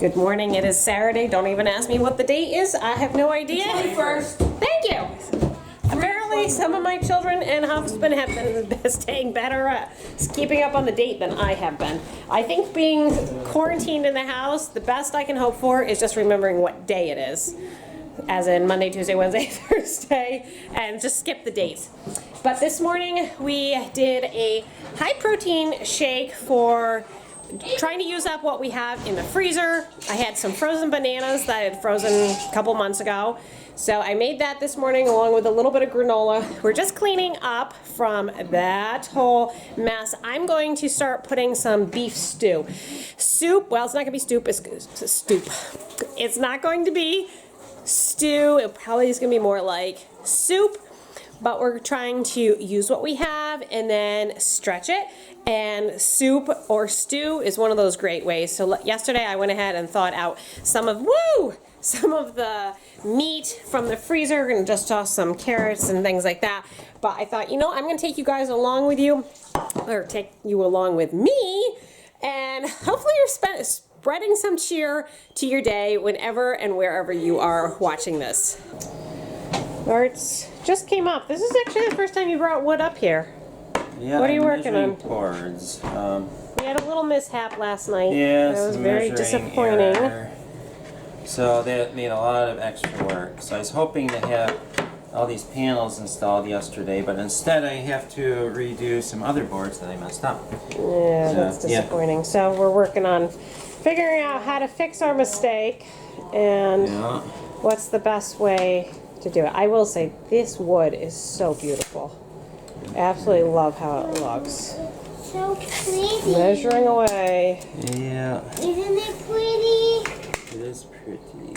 Good morning. It is Saturday. Don't even ask me what the date is. I have no idea. 21st. Thank you. Apparently, some of my children and husband have been staying better at keeping up on the date than I have been. I think being quarantined in the house, the best I can hope for is just remembering what day it is. As in Monday, Tuesday, Wednesday, Thursday, and just skip the dates. But this morning we did a high protein shake for trying to use up what we have in the freezer. I had some frozen bananas that I had frozen a couple months ago. So I made that this morning along with a little bit of granola. We're just cleaning up from that whole mess. I'm going to start putting some beef stew. Soup, well, it's not gonna be stew, it's stoop. It's not going to be stew, it probably is gonna be more like soup, but we're trying to use what we have and then stretch it. And soup or stew is one of those great ways. So yesterday I went ahead and thawed out some of the meat from the freezer and just toss some carrots and things like that. But I thought, you know, I'm gonna take you guys along with you, or take you along with me, and hopefully you're spreading some cheer to your day whenever and wherever you are watching this. Arts just came up. This is actually the first time you brought wood up here. Yeah, what are you working on? Boards. We had a little mishap last night. Yeah, it was some very measuring disappointing. error. So that made a lot of extra work. So I was hoping to have all these panels installed yesterday, but instead I have to redo some other boards that I messed up. Yeah, that's disappointing. Yeah. So we're working on figuring out how to fix our mistake and what's the best way to do it. I will say this wood is so beautiful. Absolutely love how it looks. So pretty. Measuring away. Yeah. Isn't it pretty? It is pretty.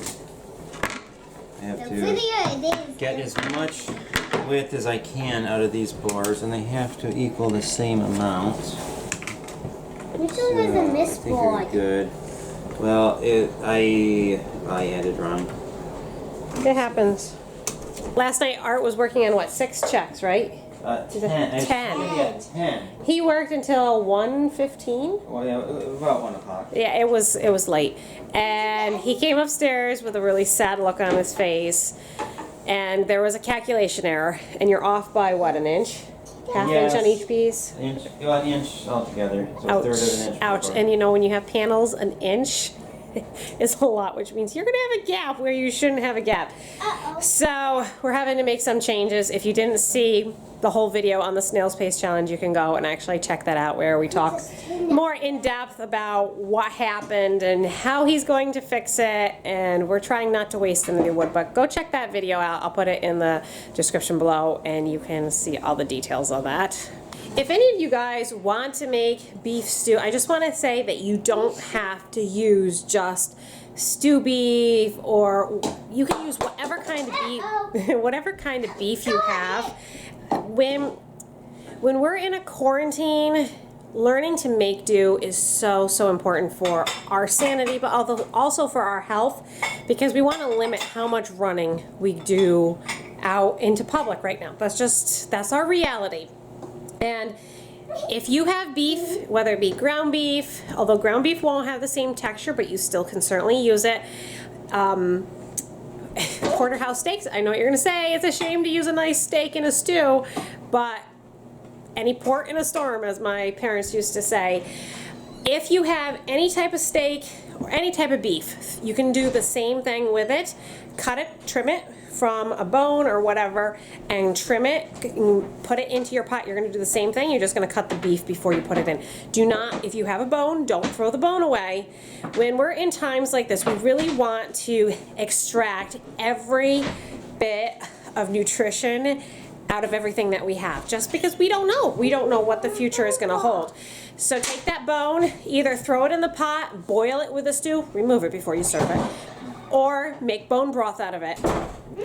I have The to prettier it is. get as much width as I can out of these boards, and they have to equal the same amount. Which one is a miss I think board? you're good. Well, I added wrong. It happens. Last night Art was working on what, 6 checks, right? 10. 10. Yeah, 10. He worked until 1:15. Well, yeah, about 1 o'clock. Yeah, it was late. And he came upstairs with a really sad look on his face. And there was a calculation error. And you're off by what, an inch? Half inch on each piece? An inch altogether. So Ouch. a third of an inch. Ouch. And you know, when you have panels, an inch is a lot, which means you're gonna have a gap where you shouldn't have a gap. So we're having to make some changes. If you didn't see the whole video on the Snail's Pace Challenge, you can go and actually check that out, where we talk more in depth about what happened and how he's going to fix it. And we're trying not to waste any wood, but go check that video out. I'll put it in the description below and you can see all the details of that. If any of you guys want to make beef stew, I just want to say that you don't have to use just stew beef, or you can use whatever kind of beef, whatever kind of beef you have. When we're in a quarantine, learning to make do is so important for our sanity, but also for our health, because we want to limit how much running we do out into public right now. That's our reality. And if you have beef, whether it be ground beef, although ground beef won't have the same texture, but you still can certainly use it. Porterhouse steaks, I know what you're gonna say, it's a shame to use a nice steak in a stew, but any port in a storm, as my parents used to say. If you have any type of steak or any type of beef, you can do the same thing with it. Cut it, trim it from a bone or whatever, and trim it, put it into your pot. You're gonna do the same thing. You're just gonna cut the beef before you put it in. Do not, if you have a bone, don't throw the bone away. When we're in times like this, we really want to extract every bit of nutrition out of everything that we have, just because we don't know. We don't know what the future is gonna hold. So take that bone, either throw it in the pot, boil it with a stew, remove it before you serve it, or make bone broth out of it.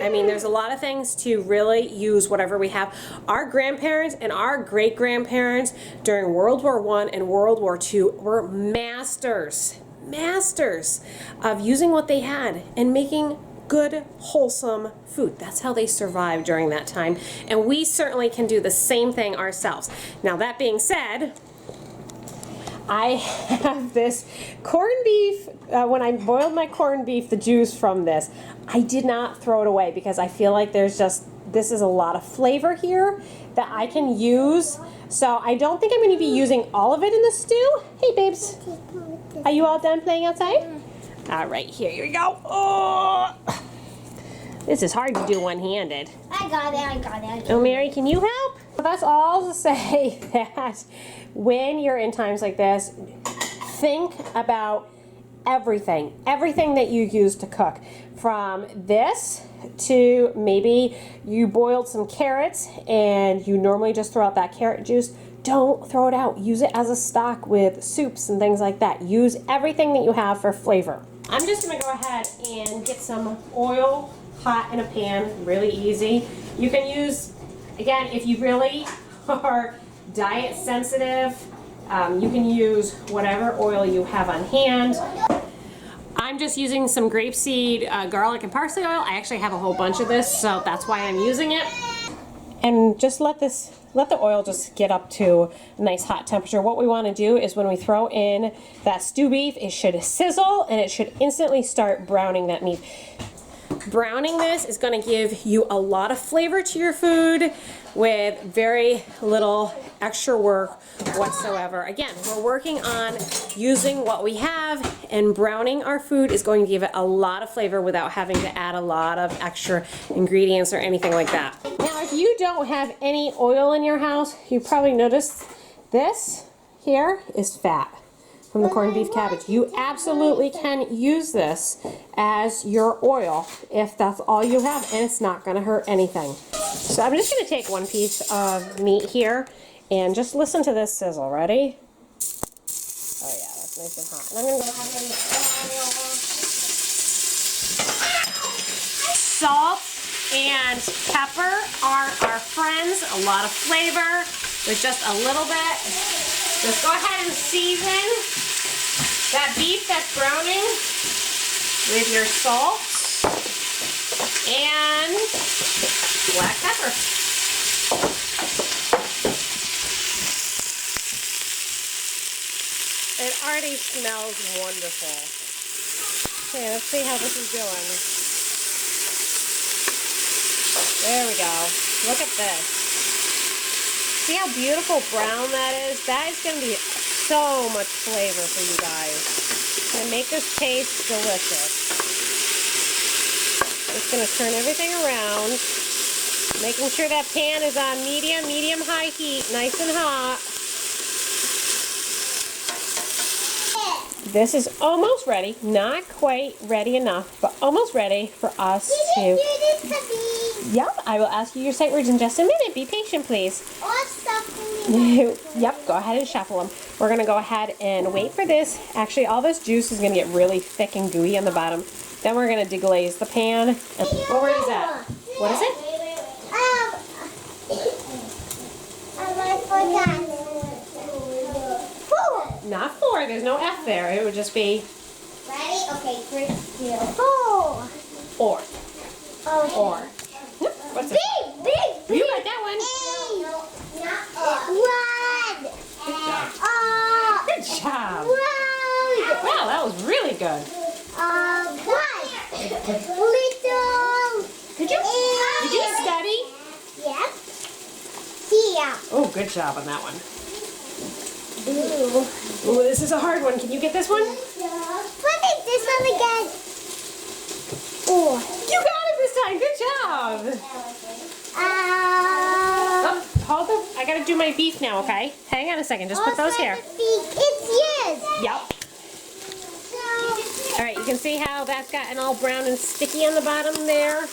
I mean, there's a lot of things to really use whatever we have. Our grandparents and our great-grandparents during World War I and World War II were masters of using what they had and making good, wholesome food. That's how they survived during that time. And we certainly can do the same thing ourselves. Now, that being said, I have this corned beef. When I boiled my corned beef, the juice from this, I did not throw it away because I feel like this is a lot of flavor here that I can use. So I don't think I'm going to be using all of it in the stew. Hey, babes. Are you all done playing outside? All right, here we go. Oh, this is hard to do one-handed. I got it. Oh, Mary, can you help? That's all to say that when you're in times like this, think about everything that you use to cook. From this to maybe you boiled some carrots and you normally just throw out that carrot juice. Don't throw it out. Use it as a stock with soups and things like that. Use everything that you have for flavor. I'm just gonna go ahead and get some oil hot in a pan, really easy. You can use, again, if you really are diet sensitive, you can use whatever oil you have on hand. I'm just using some grapeseed, garlic, and parsley oil. I actually have a whole bunch of this, so that's why I'm using it. And just let the oil just get up to a nice hot temperature. What we want to do is when we throw in that stew beef, it should sizzle and it should instantly start browning that meat. Browning this is going to give you a lot of flavor to your food with very little extra work whatsoever. Again, we're working on using what we have, and browning our food is going to give it a lot of flavor without having to add a lot of extra ingredients or anything like that. Now, if you don't have any oil in your house, you probably noticed this here is fat from the corned beef cabbage. You absolutely can use this as your oil if that's all you have, and it's not going to hurt anything. So I'm just going to take one piece of meat here and just listen to this sizzle. Ready? Oh yeah, that's nice and hot. And I'm going to go ahead and salt and pepper are our friends. A lot of flavor with just a little bit. Just go ahead and season that beef that's browning with your salt and black pepper. It already smells wonderful. Okay, let's see how this is doing. There we go. Look at this. See how beautiful brown that is? That is going to be so much flavor for you guys. And make this taste delicious. Just going to turn everything around, making sure that pan is on medium-high heat, nice and hot. This is almost ready, not quite ready enough, but almost ready for us to... Yep, I will ask you your sight words in just a minute. Be patient, please. Yep, go ahead and shuffle them. We're going to go ahead and wait for this. Actually, all this juice is going to get really thick and gooey on the bottom. Then we're going to deglaze the pan. And where is that? What is it? I forgot. Not 4. There's no F there. It would just be... Ready? Okay, 3, 2, 4. Or. Okay. Or. What's it? Big. You got that one. Good job. Good job. Wow. Wow, that was really good. Little. Did you study? Yep. Here. Oh, good job on that one. Ooh. Ooh, this is a hard one. Can you get this one? What is this one again? Oh. You got it this time. Good job. Oh, hold up. I gotta do my beef now, okay? Hang on a second. Just put those here. It's yours. Yep. All right, you can see how that's gotten all brown and sticky on the bottom there.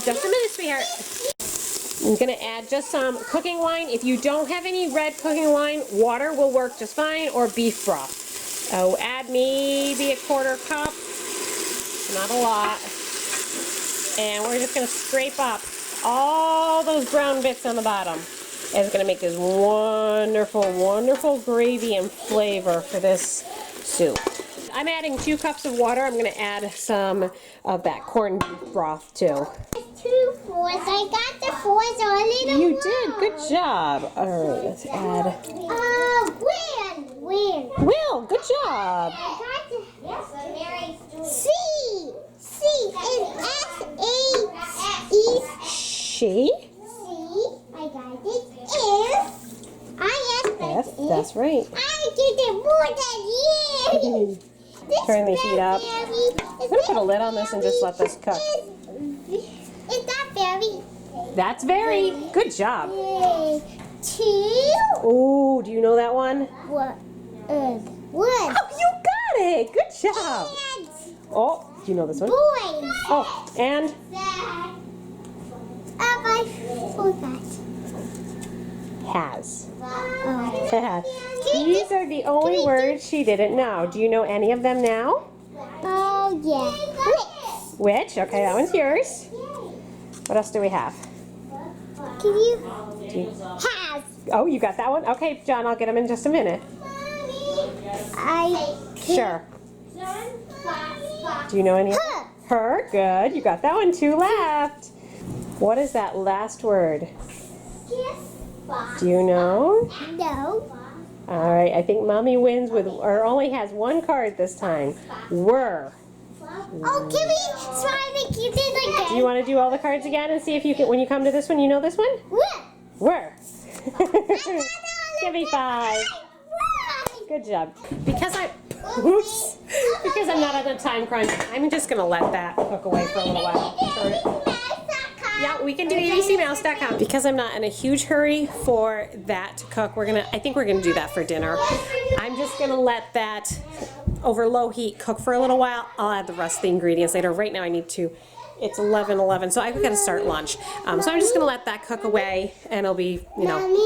Just a minute, sweetheart. I'm gonna add just some cooking wine. If you don't have any red cooking wine, water will work just fine, or beef broth. So add maybe a 1/4 cup, not a lot. And we're just gonna scrape up all those brown bits on the bottom. And it's gonna make this wonderful, wonderful gravy and flavor for this soup. I'm adding 2 cups of water. I'm gonna add some of that corned beef broth too. 2 fours. I got the 4s all in a row. You did. Good job. All right, let's add. Where? Will. Will, good job. C. C is S-A-E. She. C. I got it. Is. I asked Yes, that's right. I did it more than you. Turn these heat up. I'm gonna put a lid on this and just let this cook. Is that very? That's very good job. Two. Oh, do you know that one? What? Wood. Oh, you got it. Good job. And Oh, do you know this one? boys. Oh, and I forgot. has. Oh. These are the only words she didn't know. Do you know any of them now? Oh yeah. Which? Okay, that one's yours. What else do we have? Can you? Do you- Has. Oh, you got that one? Okay, John, I'll get them in just a minute. I. Sure. Do you know any of them? Her, good. You got that one, 2 left. What is that last word? Do you know? No. All right, I think Mommy wins with, or only has 1 card this time. Were. Oh, can we try to keep it again? Do you want to do all the cards again and see if you can, when you come to this one, you know this one? What? Were. Give me 5. Good job. Because I'm not on a time crunch, I'm just gonna let that cook away for a little while. Yeah, we can do abcmouse.com. Because I'm not in a huge hurry for that to cook, I think we're gonna do that for dinner. I'm just gonna let that over low heat cook for a little while. I'll add the rest of the ingredients later. Right now I need to. It's 11:11, so I've got to start lunch. So I'm just gonna let that cook away, and it'll be,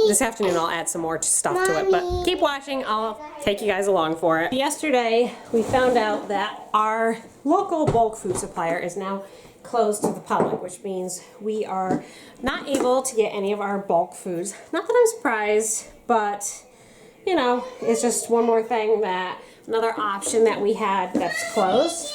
this afternoon I'll add some more stuff to it. But keep watching. I'll take you guys along for it. Yesterday we found out that our local bulk food supplier is now closed to the public, which means we are not able to get any of our bulk foods. Not that I'm surprised, but it's just one more thing another option that we had that's closed.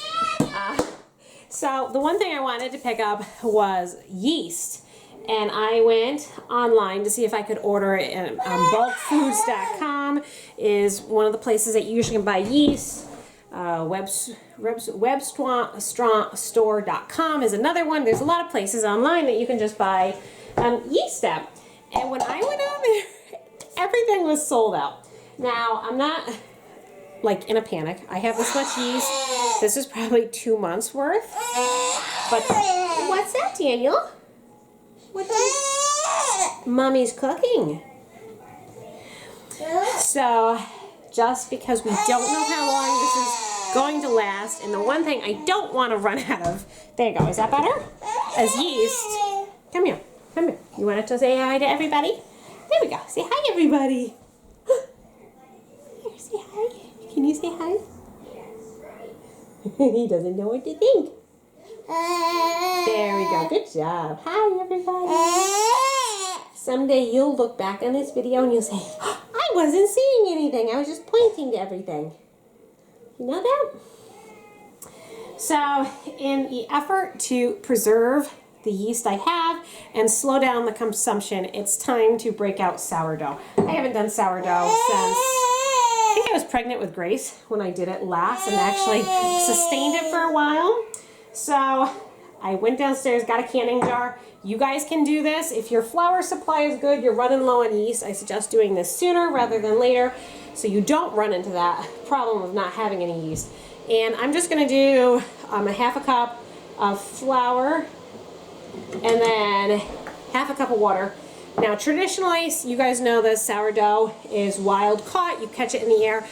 So the one thing I wanted to pick up was yeast, and I went online to see if I could order it. And bulkfoods.com is one of the places that you usually can buy yeast. Webstore.com is another one. There's a lot of places online that you can just buy yeast at. And when I went on there, everything was sold out. Now, I'm not in a panic. I have this much yeast. This is probably 2 months worth. But what's that, Daniel? Mommy's cooking. So, just because we don't know how long this is going to last, and the one thing I don't want to run out of, there you go, is that better? As yeast. Come here. You want to say hi to everybody? There we go. Say hi, everybody. Here, say hi. Can you say hi? He doesn't know what to think. There we go. Good job. Hi, everybody. Someday you'll look back on this video and you'll say, I wasn't seeing anything. I was just pointing to everything. You know that? So, in the effort to preserve the yeast I have and slow down the consumption, it's time to break out sourdough. I haven't done sourdough since I think I was pregnant with Grace when I did it last and actually sustained it for a while. So I went downstairs, got a canning jar. You guys can do this. If your flour supply is good, you're running low on yeast, I suggest doing this sooner rather than later so you don't run into that problem of not having any yeast. And I'm just going to do a half a cup of flour and then half a cup of water. Now traditionally, you guys know this, sourdough is wild caught. You catch it in the air.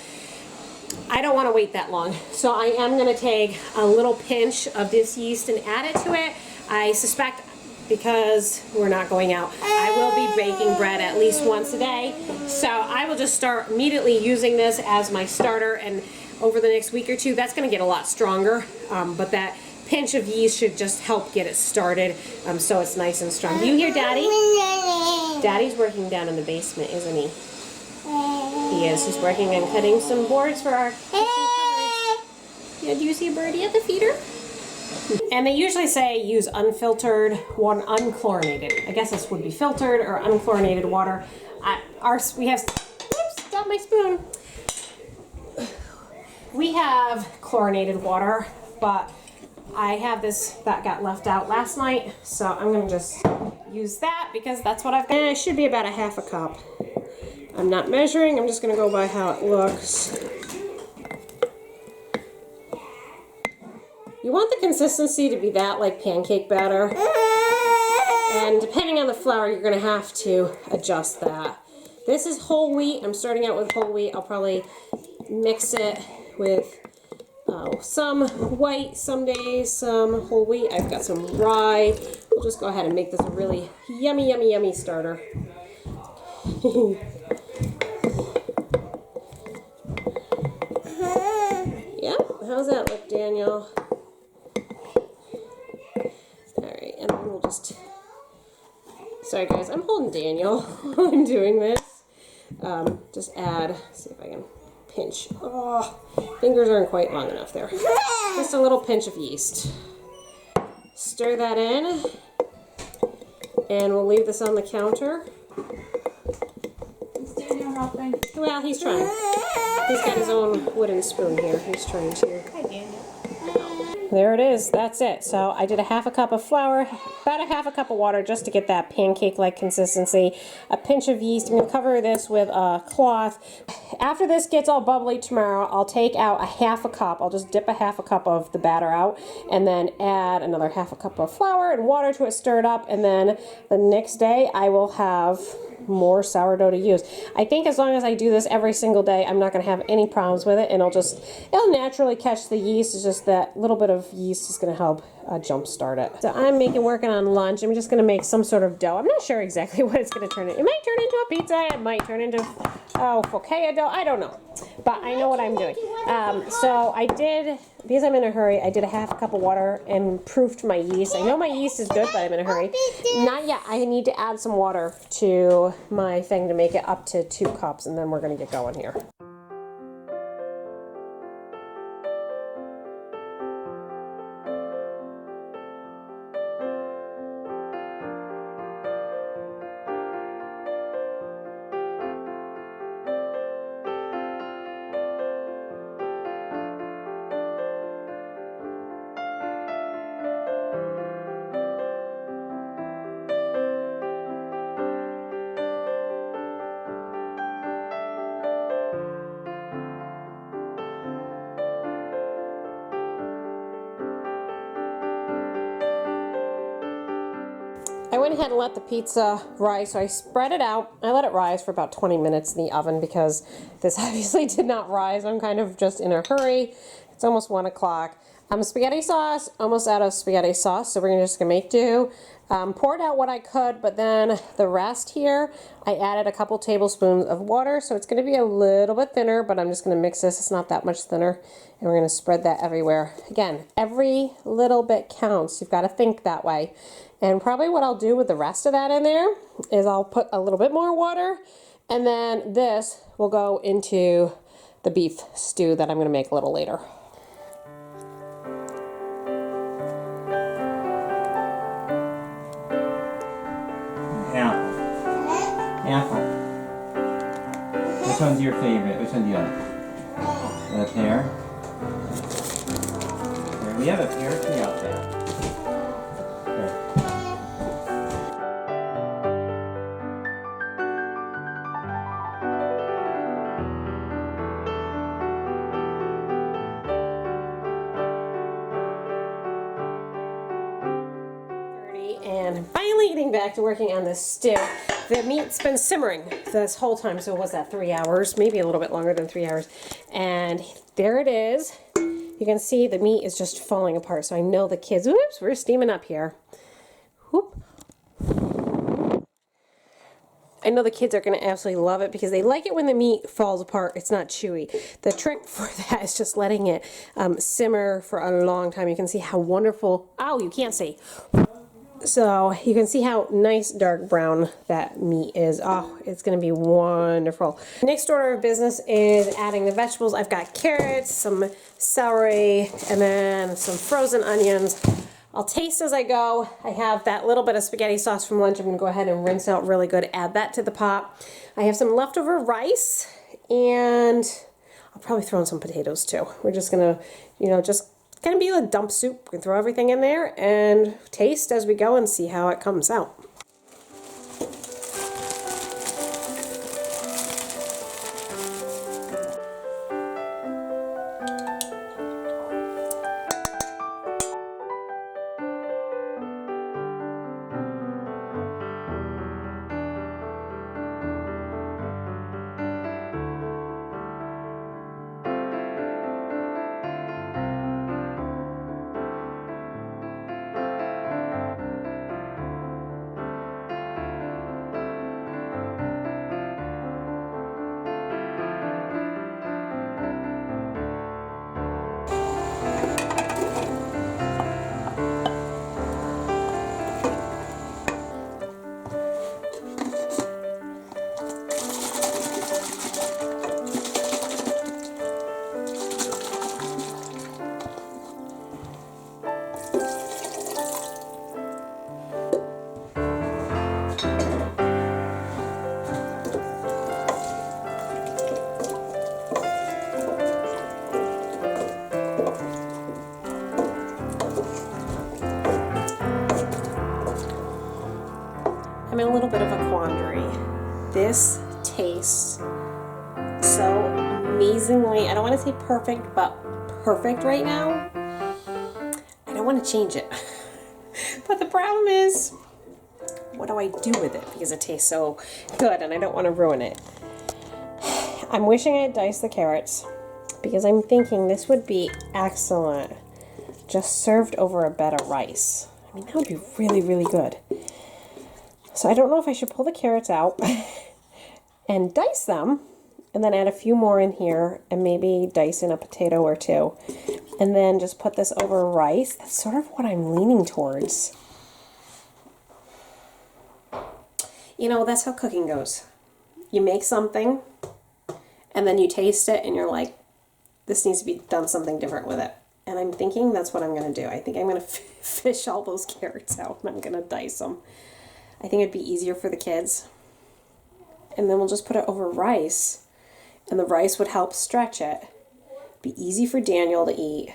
I don't want to wait that long. So I am going to take a little pinch of this yeast and add it to it. I suspect because we're not going out, I will be baking bread at least once a day. So I will just start immediately using this as my starter, and over the next week or two, that's going to get a lot stronger. But that pinch of yeast should just help get it started so it's nice and strong. Do you hear Daddy? Daddy's working down in the basement, isn't he? He is. He's working on cutting some boards for our kitchen cupboards. Yeah, do you see a birdie at the feeder? And they usually say use unfiltered, unchlorinated. I guess this would be filtered or unchlorinated water. We have, oops, dropped my spoon. we have chlorinated water, but I have this that got left out last night, so I'm gonna just use that because that's what I've got. And it should be about a half a cup. I'm not measuring, I'm just gonna go by how it looks. You want the consistency to be that like pancake batter. And depending on the flour, you're gonna have to adjust that. This is whole wheat. I'm starting out with whole wheat. I'll probably mix it with some white some days, some whole wheat. I've got some rye. We'll just go ahead and make this a really yummy, yummy, yummy starter. Yeah, how's that look, Daniel? Alright, and then we'll just... Sorry guys, I'm holding Daniel while I'm doing this. Just add, see if I can pinch. Oh, fingers aren't quite long enough there. Just a little pinch of yeast. Stir that in, and we'll leave this on the counter. Is Daniel helping? Well, he's trying. He's got his own wooden spoon here. He's trying to. Hi, Daniel. There it is. That's it. So I did a half a cup of flour, about a half a cup of water just to get that pancake-like consistency. A pinch of yeast. I'm going to cover this with a cloth. After this gets all bubbly tomorrow, I'll take out a half a cup. I'll just dip a half a cup of the batter out and then add another half a cup of flour and water to it, stir it up, and then the next day I will have more sourdough to use. I think as long as I do this every single day, I'm not going to have any problems with it, and it'll naturally catch the yeast. It's just that little bit of yeast is going to help jumpstart it. So I'm working on lunch. I'm just going to make some sort of dough. I'm not sure exactly what it's going to turn into. It might turn into a pizza. It might turn into focaccia dough. I don't know, but I know what I'm doing. So I did, because I'm in a hurry, I did a half a cup of water and proofed my yeast. I know my yeast is good, but I'm in a hurry. Not yet. I need to add some water to my thing to make it up to 2 cups, and then we're going to get going here. I went ahead and let the pizza rise, so I spread it out. I let it rise for about 20 minutes in the oven because this obviously did not rise. I'm kind of just in a hurry. It's almost 1 o'clock. Spaghetti sauce, almost out of spaghetti sauce, so we're just gonna make do. Poured out what I could, but then the rest here, I added a couple tablespoons of water, so it's gonna be a little bit thinner, but I'm just gonna mix this. It's not that much thinner, and we're gonna spread that everywhere. Again, every little bit counts. You've gotta think that way. And probably what I'll do with the rest of that in there is I'll put a little bit more water, and then this will go into the beef stew that I'm gonna make a little later. Apple. Which one's your favorite? Which one do you like? The pear? Here, we have a pear tree out there. Here. And I'm finally getting back to working on this stew. The meat's been simmering this whole time, so what's that, 3 hours? Maybe a little bit longer than 3 hours. And there it is. You can see the meat is just falling apart, so I know the kids, whoops, we're steaming up here. Whoop. I know the kids are going to absolutely love it because they like it when the meat falls apart. It's not chewy. The trick for that is just letting it simmer for a long time. You can see how wonderful, oh, you can't see. So you can see how nice dark brown that meat is. Oh, it's going to be wonderful. Next order of business is adding the vegetables. I've got carrots, some celery, and then some frozen onions. I'll taste as I go. I have that little bit of spaghetti sauce from lunch. I'm going to go ahead and rinse out really good. Add that to the pot. I have some leftover rice, and I'll probably throw in some potatoes too. We're just gonna, just gonna be a dump soup. We can throw everything in there and taste as we go and see how it comes out. I'm in a little bit of a quandary. This tastes so amazingly, I don't want to say perfect, but perfect right now. I don't want to change it. But the problem is, what do I do with it? Because it tastes so good and I don't want to ruin it. I'm wishing I had diced the carrots because I'm thinking this would be excellent just served over a bed of rice. I mean, that would be really, really good. So I don't know if I should pull the carrots out and dice them and then add a few more in here and maybe dice in a potato or two and then just put this over rice. That's sort of what I'm leaning towards. That's how cooking goes. You make something and then you taste it and you're like, this needs to be done something different with it. And I'm thinking that's what I'm going to do. I think I'm going to fish all those carrots out and I'm going to dice them. I think it'd be easier for the kids. And then we'll just put it over rice. And the rice would help stretch it. Be easy for Daniel to eat.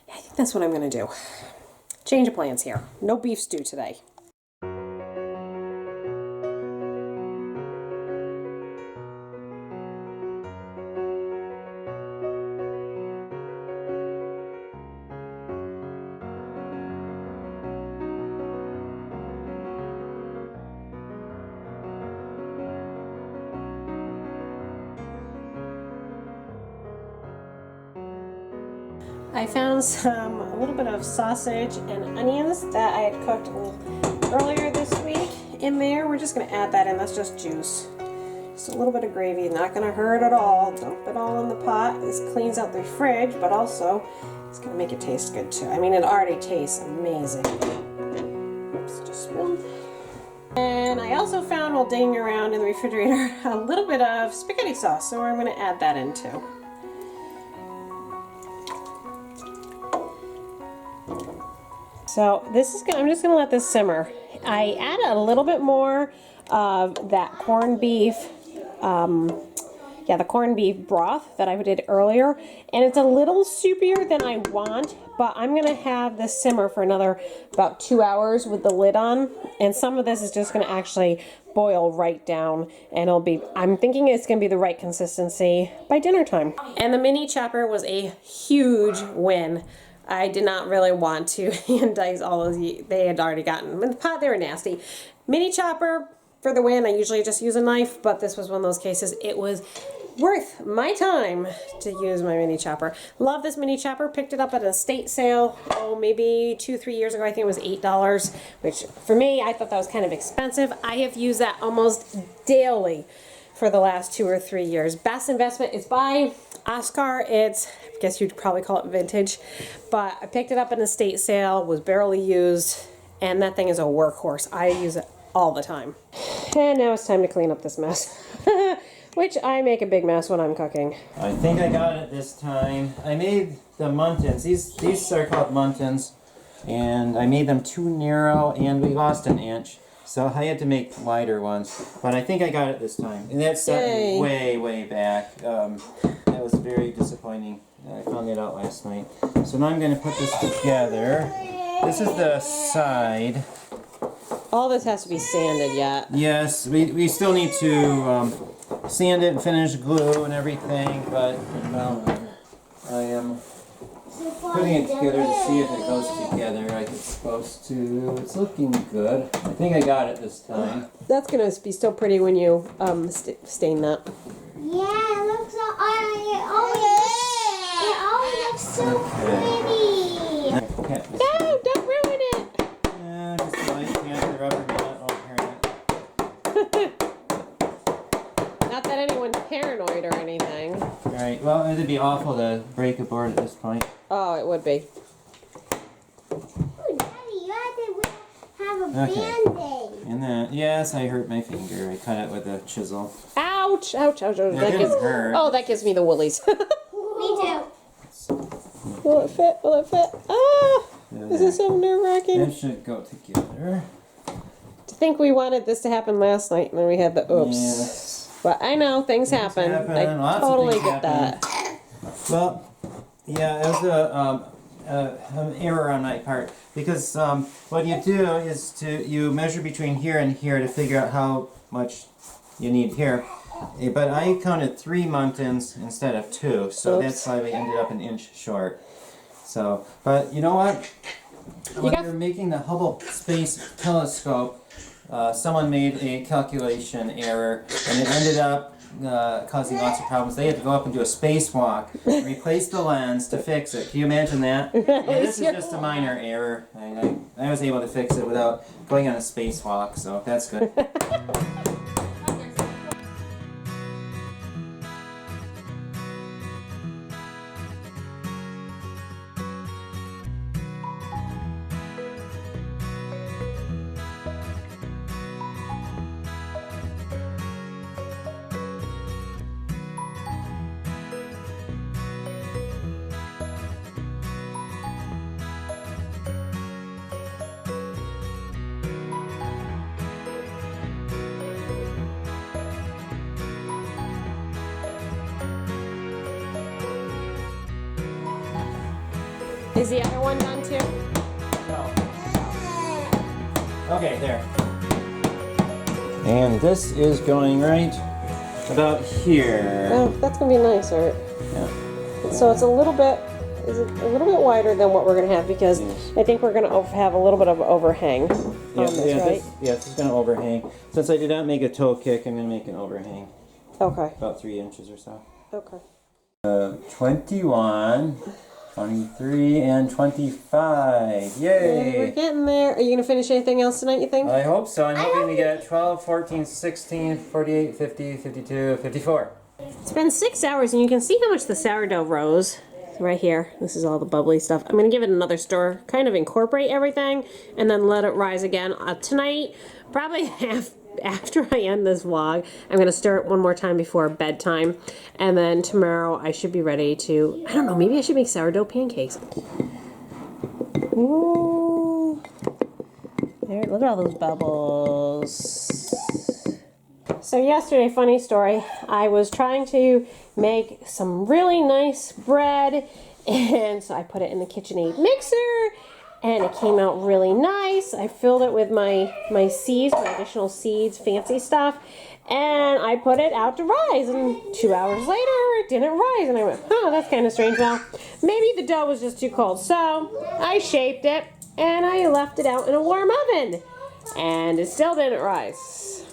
Yeah, I think that's what I'm going to do. Change of plans here. No beef stew today. I found a little bit of sausage and onions that I had cooked earlier this week in there. We're just going to add that in. That's just juice. Just a little bit of gravy. Not going to hurt at all. Dump it all in the pot. This cleans out the fridge, but also it's going to make it taste good too. I mean, it already tastes amazing. Oops, just spilled. And I also found while digging around in the refrigerator a little bit of spaghetti sauce, so I'm going to add that in too. So I'm just gonna let this simmer. I added a little bit more of that corned beef, the corned beef broth that I did earlier, and it's a little soupier than I want, but I'm gonna have this simmer for another about 2 hours with the lid on, and some of this is just gonna actually boil right down, and I'm thinking it's gonna be the right consistency by dinner time. And the mini chopper was a huge win. I did not really want to hand dice all those they had already gotten. In the pot, they were nasty. Mini chopper for the win. I usually just use a knife, but this was one of those cases. It was worth my time to use my mini chopper. Love this mini chopper. Picked it up at an estate sale, maybe 2-3 years ago. I think it was $8, which for me, I thought that was kind of expensive. I have used that almost daily for the last 2 or 3 years. Best investment is by Oscar. It's, I guess you'd probably call it vintage, but I picked it up in an estate sale, was barely used, and that thing is a workhorse. I use it all the time. And now it's time to clean up this mess, which I make a big mess when I'm cooking. I think I got it this time. I made the muntins. These are called muntins, and I made them too narrow, and we lost an inch. So I had to make wider ones, but I think I got it this time. And that's way, way back. That was very disappointing. I found it out last night. So now I'm going to put this together. This is the side. All this has to be sanded yet. Yes, we still need to sand it and finish glue and everything, but I am putting it together to see if it goes together like it's supposed to. It's looking good. I think I got it this time. That's gonna be so pretty when you stain that. Yeah, it looks so. It always looks so pretty. No, don't ruin it. Yeah, just light the rubber band. Oh, here it is. Not that anyone's paranoid or anything. Alright, well, it'd be awful to break a board at this point. Oh, it would be. Oh, Daddy, you have to have a Okay. Band-Aid. And then, yes, I hurt my finger. I cut it with a chisel. Ouch! Ouch! Ouch! Ouch! It didn't hurt. Oh, that gives me the woolies. Me too. Will it fit? Will it fit? Ah! There. This is so nerve-wracking. It should go together. To think we wanted this to happen last night, and then we had the oops. Yes. But I know things happen. happen. Lots I of totally things get happen. that. Well, yeah, it was an error on my part because what you do is you measure between here and here to figure out how much you need here. But I counted 3 mountains instead of 2, so Oops. that's why we ended up an inch short. So, but you know what? When got- you're making the Hubble Space Telescope, someone made a calculation error, and it ended up causing lots of problems. They had to go up and do a spacewalk, replace the lens to fix it. Can you imagine that? And this is just a minor error. I was able to fix it without going on a spacewalk, so that's good. Is the other one done too? Okay, there. And this is going right about here. Oh, that's gonna be nice, Art. Yeah. So it's a little bit, is it a little bit wider than what we're gonna have because Yes. I think we're gonna have a little bit of overhang on this, right? This is going to overhang. Since I did not make a toe kick, I'm going to make an overhang. Okay. About 3 inches or so. Okay. 21, 23, and 25. We're Yay! getting there. Are you gonna finish anything else tonight, you think? I hope so. I'm hoping to get 12, 14, 16, 48, 50, 52, 54. It's been 6 hours and you can see how much the sourdough rose right here. This is all the bubbly stuff. I'm gonna give it another stir, kind of incorporate everything, and then let it rise again. Tonight, probably after I end this vlog, I'm gonna stir it one more time before bedtime, and then tomorrow I should be ready to, I don't know, maybe I should make sourdough pancakes. Ooh. There, look at all those bubbles. So yesterday, funny story, I was trying to make some really nice bread, and so I put it in the KitchenAid mixer, and it came out really nice. I filled it with my seeds, my additional seeds, fancy stuff, and I put it out to rise, and 2 hours later, it didn't rise, and I went, oh, that's kind of strange. Well, maybe the dough was just too cold, so I shaped it, and I left it out in a warm oven, and it still didn't rise.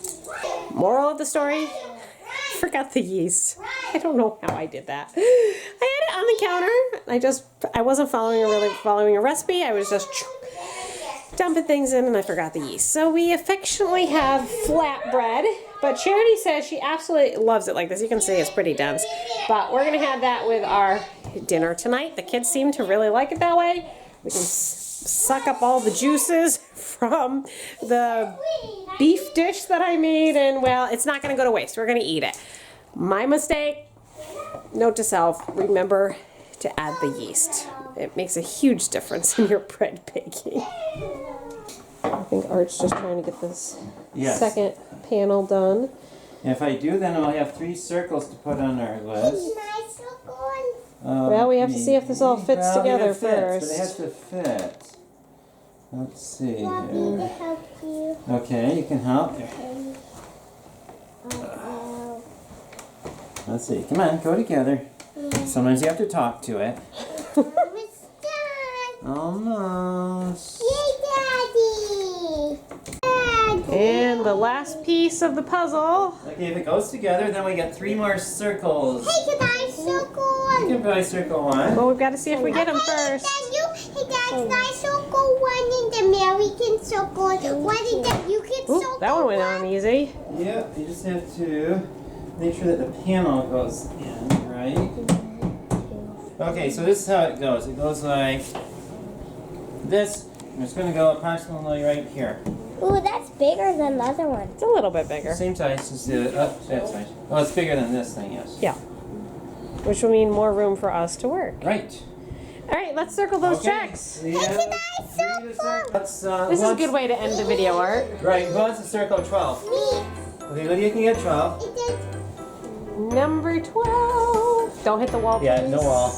Moral of the story, I forgot the yeast. I don't know how I did that. I had it on the counter. I wasn't following a recipe. I was just dumping things in and I forgot the yeast. So we affectionately have flatbread, but Charity says she absolutely loves it like this. You can see it's pretty dense, but we're gonna have that with our dinner tonight. The kids seem to really like it that way. We can suck up all the juices from the beef dish that I made, and well, it's not going to go to waste. We're going to eat it. My mistake. Note to self, remember to add the yeast. It makes a huge difference in your bread baking. I think Art's just trying to get this second panel done. And if I do, then I'll have 3 circles to put on our list. Nice little Well, we have to see if this all fits Well, together it fits, first. But it has to fit. Let's see Want here. me to help you? Okay, you can help. Uh-oh. Let's see. Come on, go together. Sometimes you have to talk to it. Almost done. Almost. Yay, Daddy! Daddy! And the last piece of the puzzle. Okay, if it goes together, then we get 3 more circles. Hey, can I circle You one? can probably circle one. Well, we've got to see if we get them Hey, first. Dad, can I circle one and then Mary can circle one and then you can Ooh, circle that one went on easy. Yeah, you just have to make sure that the panel goes in, right? Okay, so this is how it goes. It goes like this. And it's going to go approximately right here. Ooh, that's bigger than the other one. It's a little bit bigger. Same size as the, that size. Oh, it's bigger than this thing, yes. Yeah. Which will mean more room for us to work. Right. All right, let's circle those Okay. checks. Yeah. Let's, This is a good way to end the video, Art. Right, who wants to circle 12? Me. Okay, Lydia can get 12. It is Number 12. Don't hit the wall, please. Yeah, no wall.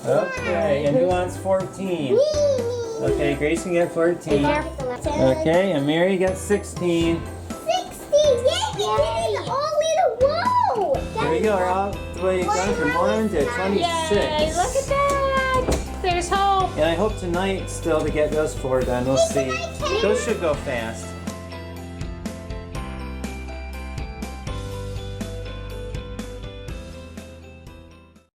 Okay, and who wants 14? me. Okay, Grace can get 14. Be careful. Okay, and Mary got 16. 60. Yay, we did it all in a row. There we go, we're all the way down from 1 to 26. Yay, look at that. There's hope. And I hope tonight still to get those 4 done. We'll see. Those should go fast.